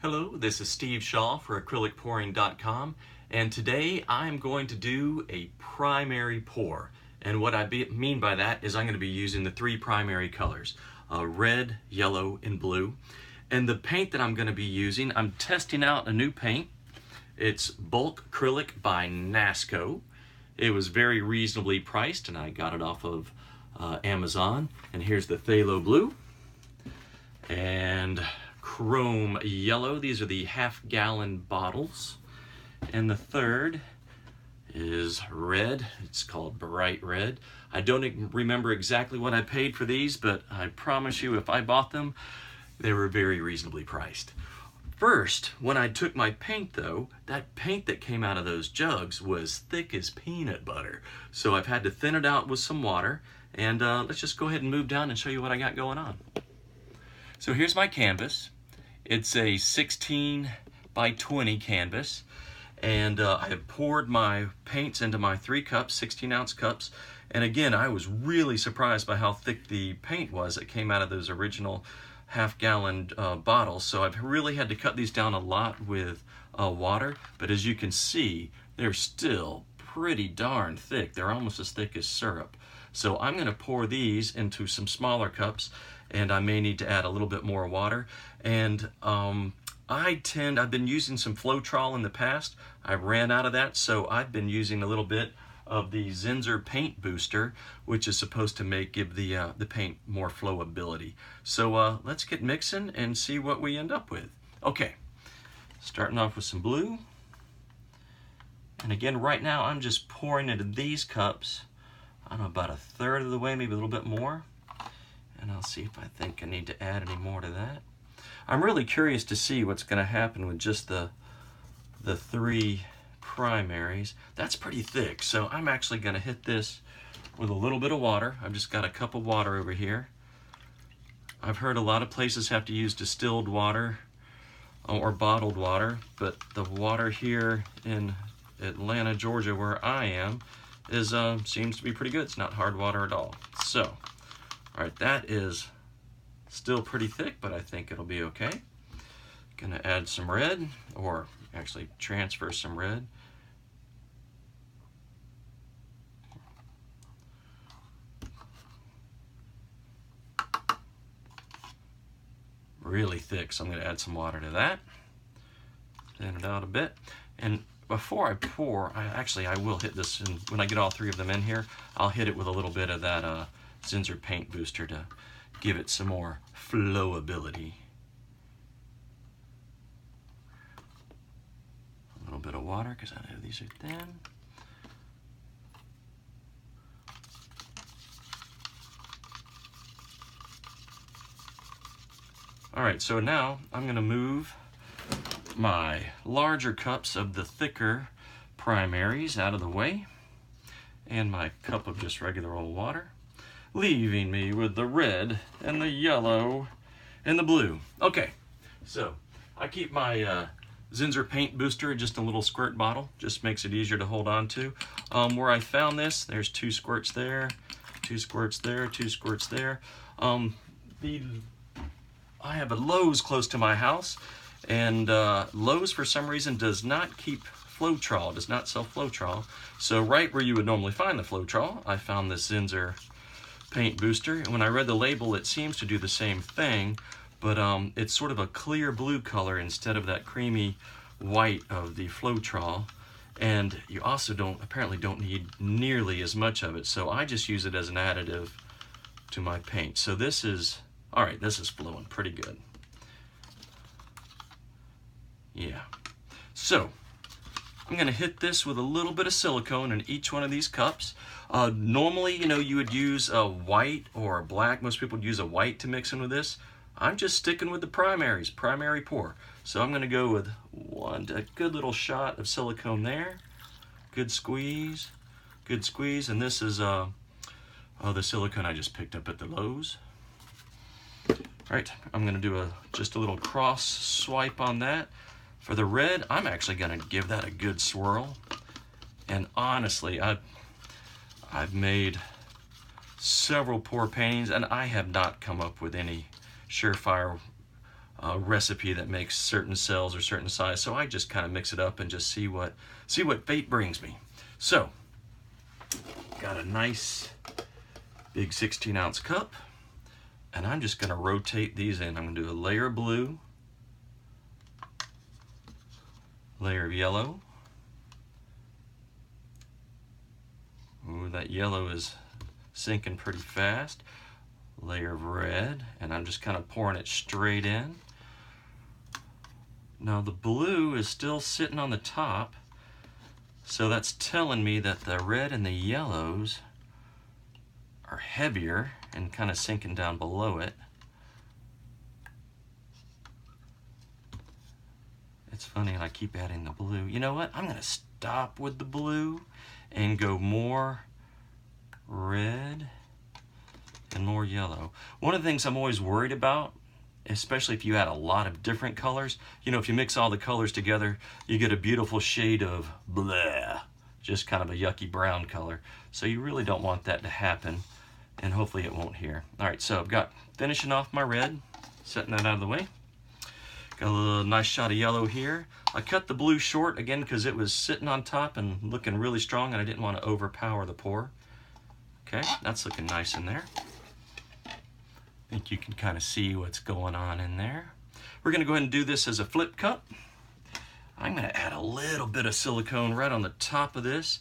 Hello, this is Steve Shaw for acrylicpouring.com, and today I'm going to do a primary pour. And what I mean by that is I'm going to be using the three primary colors, red, yellow, and blue. And the paint that I'm going to be using, I'm testing out a new paint. It's Bulk Acrylic by Nasco. It was very reasonably priced, and I got it off of Amazon. And here's the Phthalo Blue and Chrome Yellow. These are the half-gallon bottles. And the third is red. It's called Bright Red. I don't remember exactly what I paid for these, but I promise you if I bought them, they were very reasonably priced. First, when I took my paint though, that paint that came out of those jugs was thick as peanut butter. So I've had to thin it out with some water, and let's just go ahead and move down and show you what I got going on. So here's my canvas. It's a 16 by 20 canvas, and I have poured my paints into my 3 cups, 16-ounce cups. And again, I was really surprised by how thick the paint was that came out of those original half-gallon bottles. So I've really had to cut these down a lot with water, but as you can see, they're still pretty darn thick. They're almost as thick as syrup. So I'm going to pour these into some smaller cups, and I may need to add a little bit more water. And I've been using some Floetrol in the past. I ran out of that, so I've been using a little bit of the Zinsser Paint Booster, which is supposed to give the paint more flowability. So let's get mixing and see what we end up with. Okay, starting off with some blue. And again, right now I'm just pouring into these cups, I don't know, about a third of the way, maybe a little bit more. And I'll see if I think I need to add any more to that. I'm really curious to see what's going to happen with just the 3 primaries. That's pretty thick, so I'm actually going to hit this with a little bit of water. I've just got a cup of water over here. I've heard a lot of places have to use distilled water or bottled water, but the water here in Atlanta, Georgia, where I am, is seems to be pretty good. It's not hard water at all. So, all right, that is still pretty thick, but I think it'll be okay. Gonna add some red, or actually transfer some red. Really thick, so I'm gonna add some water to that. Thin it out a bit. And before I pour, I will hit this, and when I get all 3 of them in here, I'll hit it with a little bit of that Zinsser Paint Booster to give it some more flowability. A little bit of water, because I know these are thin. All right, so now I'm going to move my larger cups of the thicker primaries out of the way, and my cup of just regular old water, leaving me with the red and the yellow and the blue. Okay, so I keep my Zinsser Paint Booster in just a little squirt bottle. Just makes it easier to hold on to. Where I found this, there's 2 squirts there, 2 squirts there, 2 squirts there. I have a Lowe's close to my house, and Lowe's for some reason does not keep Floetrol, does not sell Floetrol. So right where you would normally find the Floetrol, I found this Zinsser Paint Booster. And when I read the label, it seems to do the same thing, but it's sort of a clear blue color instead of that creamy white of the Floetrol. And you also apparently don't need nearly as much of it, so I just use it as an additive to my paint. So this is, all right, this is flowing pretty good. Yeah. So I'm going to hit this with a little bit of silicone in each one of these cups. Normally, you would use a white or a black. Most people would use a white to mix in with this. I'm just sticking with the primaries, primary pour. So I'm going to go with a good little shot of silicone there. Good squeeze, and this is the silicone I just picked up at the Lowe's. Right, I'm going to do just a little cross swipe on that. For the red, I'm actually going to give that a good swirl. And honestly, I've made several pour paintings, and I have not come up with any surefire recipe that makes certain cells or certain size. So I just kind of mix it up and just see what fate brings me. So, got a nice big 16-ounce cup, and I'm just going to rotate these in. I'm going to do a layer of blue, layer of yellow. Ooh, that yellow is sinking pretty fast. Layer of red, and I'm just kind of pouring it straight in. Now the blue is still sitting on the top, so that's telling me that the red and the yellows are heavier and kind of sinking down below it. It's funny, I keep adding the blue. You know what? I'm going to stop with the blue and go more red and more yellow. One of the things I'm always worried about, especially if you add a lot of different colors, you know, if you mix all the colors together, you get a beautiful shade of blah, just kind of a yucky brown color. So you really don't want that to happen, and hopefully it won't here. All right, so I've got finishing off my red, setting that out of the way. Got a little nice shot of yellow here. I cut the blue short again because it was sitting on top and looking really strong, and I didn't want to overpower the pour. Okay, that's looking nice in there. I think you can kind of see what's going on in there. We're going to go ahead and do this as a flip cup. I'm going to add a little bit of silicone right on the top of this,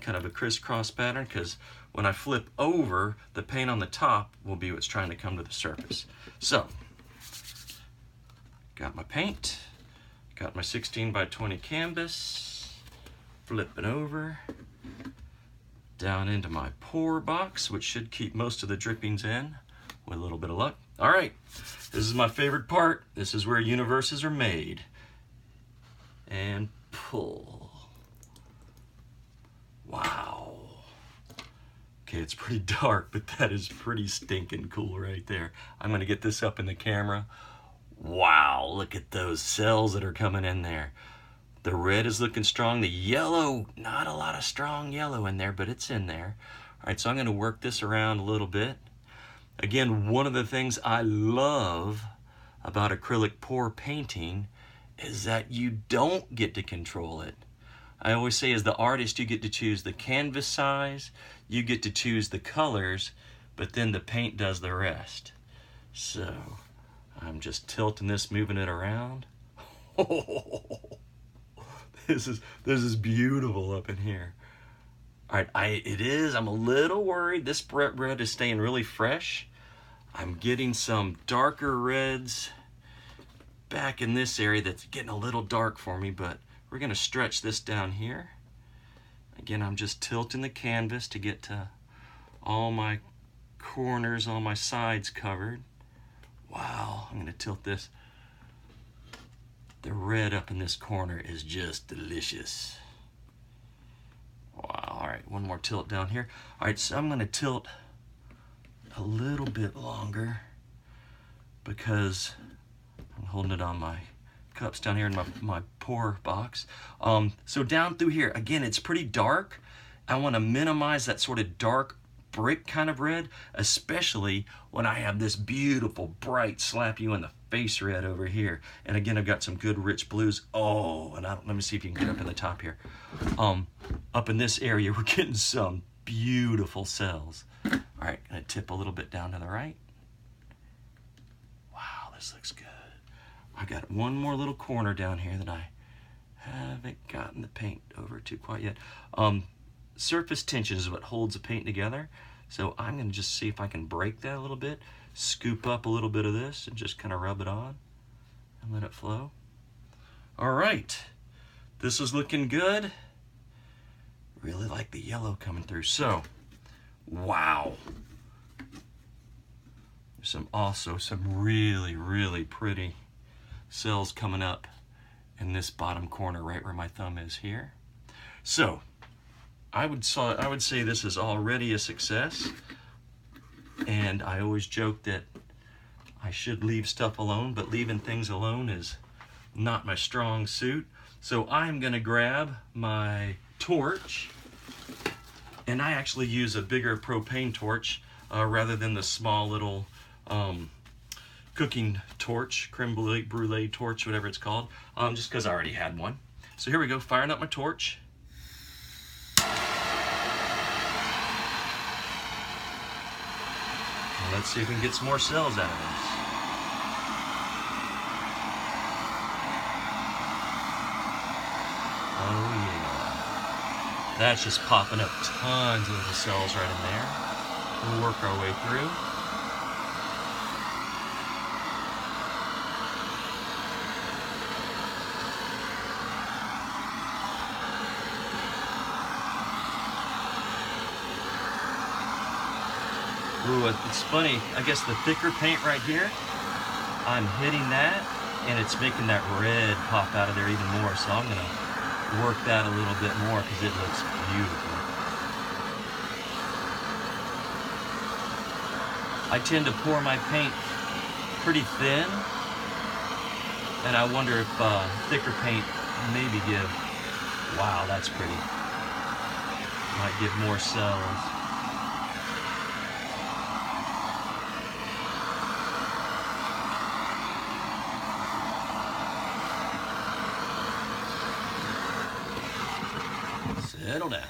kind of a crisscross pattern, because when I flip over, the paint on the top will be what's trying to come to the surface. So, got my paint, got my 16 by 20 canvas, flipping over, down into my pour box, which should keep most of the drippings in with a little bit of luck. All right, this is my favorite part. This is where universes are made. And pull. Wow. Okay, it's pretty dark, but that is pretty stinking cool right there. I'm gonna get this up in the camera. Wow, look at those cells that are coming in there. The red is looking strong. The yellow, not a lot of strong yellow in there, but it's in there. All right, so I'm gonna work this around a little bit. Again, one of the things I love about acrylic pour painting is that you don't get to control it. I always say as the artist, you get to choose the canvas size, you get to choose the colors, but then the paint does the rest. So I'm just tilting this, moving it around. This is beautiful up in here. All right, I'm a little worried. This red is staying really fresh. I'm getting some darker reds back in this area that's getting a little dark for me, but we're gonna stretch this down here. Again, I'm just tilting the canvas to get to all my corners, all my sides covered. Wow, I'm gonna tilt this. The red up in this corner is just delicious. Wow, all right, one more tilt down here. All right, so I'm gonna tilt a little bit longer because I'm holding it on my cups down here in my pour box. So down through here, again, it's pretty dark. I wanna minimize that sort of dark brick kind of red, especially when I have this beautiful, bright, slap you in the face red over here. And again, I've got some good rich blues. Oh, and let me see if you can get up in the top here. Up in this area, we're getting some beautiful cells. All right, gonna tip a little bit down to the right. Wow, this looks good. I got one more little corner down here that I haven't gotten the paint over to quite yet. Surface tension is what holds the paint together. So I'm gonna just see if I can break that a little bit, scoop up a little bit of this and just kind of rub it on and let it flow. All right, this is looking good. Really like the yellow coming through. So, wow. There's also some really, really pretty cells coming up in this bottom corner right where my thumb is here. So, I would say this is already a success, and I always joke that I should leave stuff alone, but leaving things alone is not my strong suit. So I'm gonna grab my torch, and I actually use a bigger propane torch rather than the small little cooking torch, creme brulee torch, whatever it's called, just because I already had one. So here we go, firing up my torch. And let's see if we can get some more cells out of this. Oh yeah. That's just popping up tons of little cells right in there. We'll work our way through. Ooh, it's funny, I guess the thicker paint right here, I'm hitting that and it's making that red pop out of there even more, so I'm gonna work that a little bit more because it looks beautiful. I tend to pour my paint pretty thin, and I wonder if thicker paint maybe give, wow, that's pretty, might give more cells. Settle down.